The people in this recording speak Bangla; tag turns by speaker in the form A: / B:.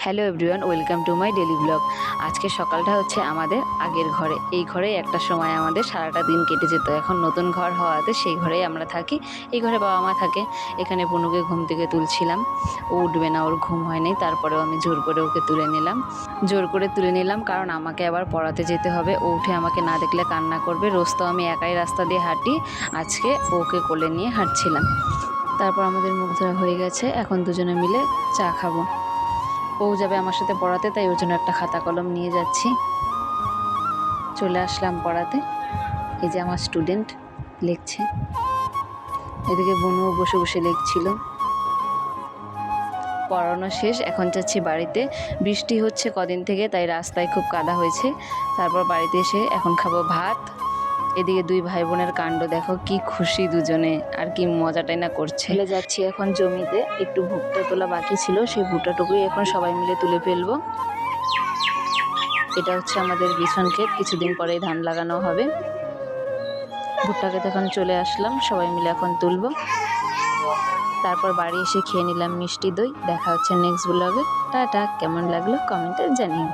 A: Hello everyone, welcome to my daily blog. আজকে সকালটা হচ্ছে আমাদের আগের ঘরে। এই ঘরেই একটা সময় আমাদের সারাটা দিন কেটে যেত। এখন নতুন ঘর হওয়াতে সেই ঘরেই আমরা থাকি। এই ঘরে বাবা মা থাকে। এখানে পুনুকে ঘুম থেকে তুলছিলাম, ও উঠবে না, ওর ঘুম হয়নি। তারপরেও আমি জোর করে ওকে তুলে নিলাম কারণ আমাকে আবার পড়াতে যেতে হবে। ও উঠে আমাকে না দেখলে কান্না করবে। রোজ তো আমি একাই রাস্তা দিয়ে হাঁটি, আজকে ওকে কোলে নিয়ে হাঁটছিলাম। তারপর আমাদের মুখ ধোয়া হয়ে গেছে, এখন দুজনে মিলে চা খাবো। ও যাবে আমার সাথে পড়াতে, তাই ওর জন্য একটা খাতা কলম নিয়ে যাচ্ছি। চলে আসলাম পড়াতে। এই যে আমার স্টুডেন্ট লিখছে, এদিকে বোনও বসে বসে লিখছিল। পড়ানো শেষ, এখন যাচ্ছি বাড়িতে। বৃষ্টি হচ্ছে কদিন থেকে, তাই রাস্তায় খুব কাদা হয়েছে। তারপর বাড়িতে এসে এখন খাবো ভাত। এদিকে দুই ভাই বোনের কাণ্ড দেখো, কি খুশি দুজনে, আর কি মজাটাই না করছে। চলে যাচ্ছি এখন জমিতে, একটু ভুট্টা তোলা বাকি ছিল, সেই ভুট্টাটুকুই এখন সবাই মিলে তুলে ফেলবো। এটা হচ্ছে আমাদের বিছন ক্ষেত, কিছুদিন পরেই ধান লাগানো হবে। ভুট্টা ক্ষেত এখন চলে আসলাম, সবাই মিলে এখন তুলবো। তারপর বাড়ি এসে খেয়ে নিলাম মিষ্টি দই। দেখা হচ্ছে নেক্সট ব্লগে। টাটা। কেমন লাগলো কমেন্টে জানিও।